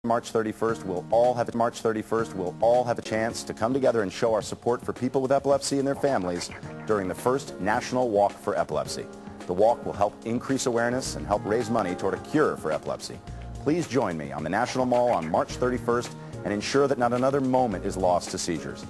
March 31st, we'll all have a chance to come together and show our support for people with epilepsy and their families during the first National Walk for Epilepsy. The walk will help increase awareness and help raise money toward a cure for epilepsy. Please join me on the National Mall on March 31st and ensure that not another moment is lost to seizures.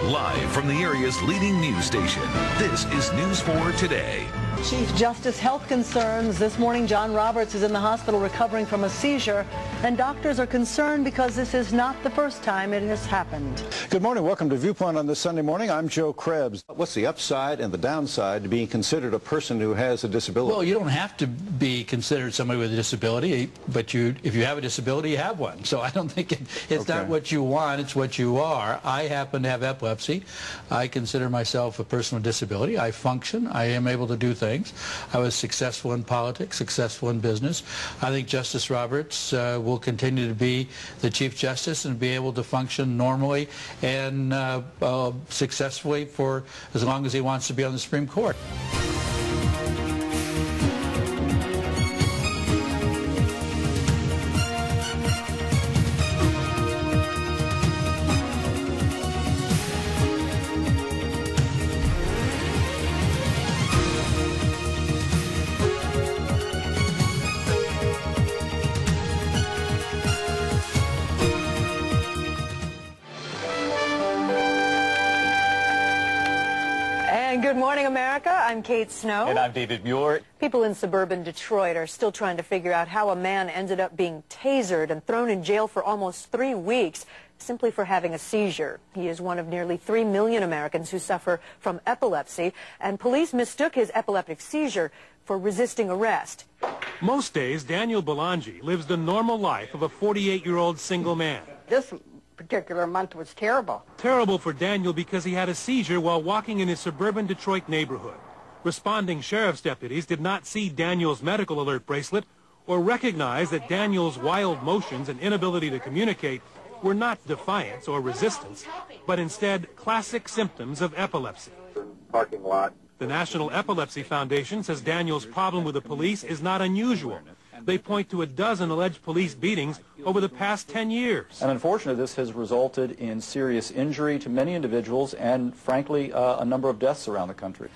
Live from the area's leading news station, this is News 4 Today. Chief Justice health concerns. This morning, John Roberts is in the hospital recovering from a seizure, and doctors are concerned because this is not the first time it has happened. Good morning. Welcome to Viewpoint on this Sunday morning. I'm Joe Krebs. What's the upside and the downside to being considered a person who has a disability? Well, you don't have to be considered somebody with a disability, but if you have a disability, you have one. So I don't think it's not what you want, it's what you are. I happen to have epilepsy. I consider myself a person with disability. I function. I am able to do things. I was successful in politics, successful in business. I think Justice Roberts will continue to be the Chief Justice and be able to function normally and successfully for as long as he wants to be on the Supreme Court. Good morning, America. I'm Kate Snow. And I'm David Muir. People in suburban Detroit are still trying to figure out how a man ended up being tasered and thrown in jail for almost 3 weeks simply for having a seizure. He is one of nearly 3 million Americans who suffer from epilepsy, and police mistook his epileptic seizure for resisting arrest. Most days, Daniel Belangi lives the normal life of a 48-year-old single man. This particular month was terrible. Terrible for Daniel because he had a seizure while walking in his suburban Detroit neighborhood. Responding sheriff's deputies did not see Daniel's medical alert bracelet or recognize that Daniel's wild motions and inability to communicate were not defiance or resistance, but instead classic symptoms of epilepsy. Parking lot. The National Epilepsy Foundation says Daniel's problem with the police is not unusual. They point to a dozen alleged police beatings over the past 10 years. And unfortunately, this has resulted in serious injury to many individuals and, frankly, a number of deaths around the country.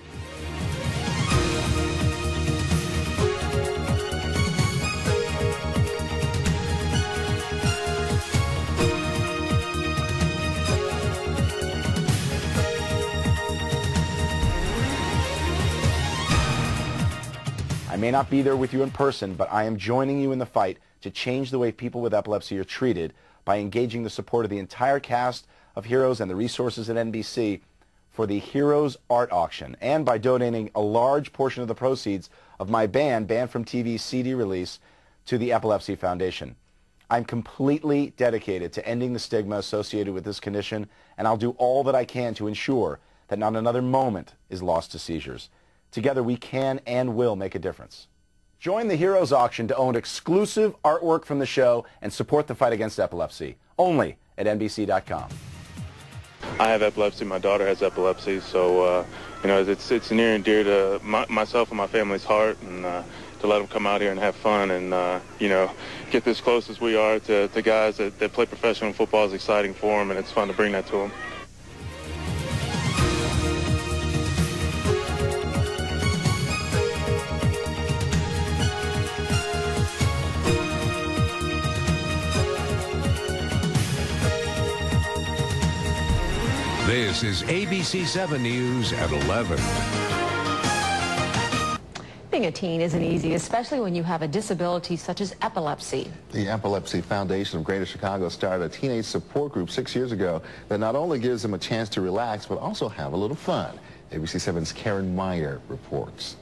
I may not be there with you in person, but I am joining you in the fight to change the way people with epilepsy are treated by engaging the support of the entire cast of Heroes and the resources at NBC for the Heroes Art Auction, and by donating a large portion of the proceeds of my Banned from TV CD release to the Epilepsy Foundation. I'm completely dedicated to ending the stigma associated with this condition, and I'll do all that I can to ensure that not another moment is lost to seizures. Together we can and will make a difference. Join the Heroes Auction to own exclusive artwork from the show and support the fight against epilepsy. Only at NBC.com. I have epilepsy. My daughter has epilepsy, so you know, it's near and dear to myself and my family's heart, and to let them come out here and have fun and you know, get this close as we are to guys that play professional football is exciting for them, and it's fun to bring that to them. This is ABC 7 News at 11. Being a teen isn't easy, especially when you have a disability such as epilepsy. The Epilepsy Foundation of Greater Chicago started a teenage support group 6 years ago that not only gives them a chance to relax, but also have a little fun. ABC 7's Karen Meyer reports.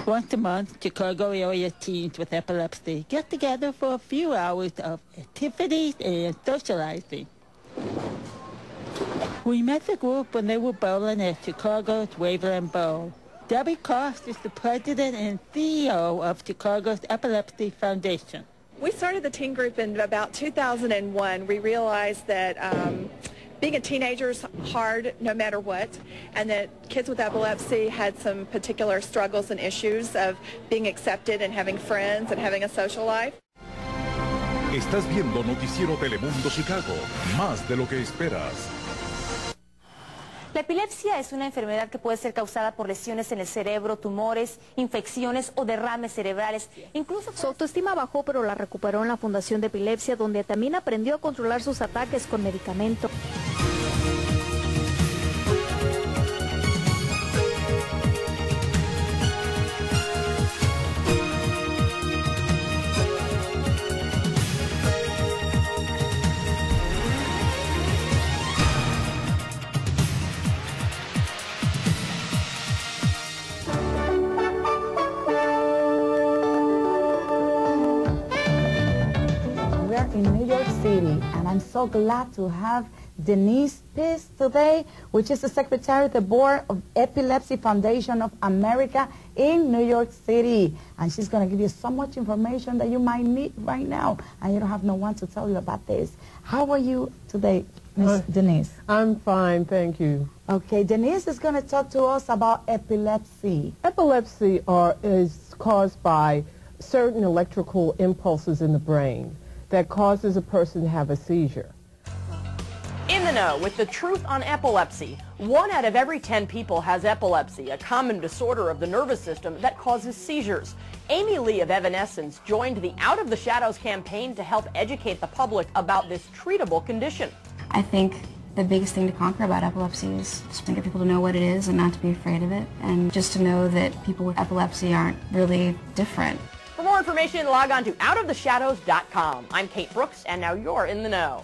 Once a month, Chicago area teens with epilepsy get together for a few hours of activities and socializing. We met the group when they were bowling at Chicago's Waveland Bowl. Debbie Cost is the president and CEO of Chicago's Epilepsy Foundation. We started the teen group in about 2001. We realized that being a teenager is hard no matter what, and that kids with epilepsy had some particular struggles and issues of being accepted and having friends and having a social life. Estás viendo Noticiero Telemundo Chicago, más de lo que esperas. La epilepsia es una enfermedad que puede ser causada por lesiones en el cerebro, tumores, infecciones o derrames cerebrales. Incluso su autoestima bajó, pero la recuperó en la Fundación de Epilepsia, donde también aprendió a controlar sus ataques con medicamento. In New York City, and I'm so glad to have Denise Piss today, which is the Secretary of the Board of Epilepsy Foundation of America in New York City. And she's going to give you so much information that you might need right now, and you don't have no one to tell you about this. How are you today, Miss Denise? I'm fine, thank you. Okay, Denise is going to talk to us about epilepsy. Epilepsy is caused by certain electrical impulses in the brain that causes a person to have a seizure. In the know with the truth on epilepsy. 1 out of every 10 people has epilepsy, a common disorder of the nervous system that causes seizures. Amy Lee of Evanescence joined the Out of the Shadows campaign to help educate the public about this treatable condition. I think the biggest thing to conquer about epilepsy is just to get people to know what it is and not to be afraid of it, and just to know that people with epilepsy aren't really different. For more information, log on to outoftheshadows.com. I'm Kate Brooks, and now you're in the know.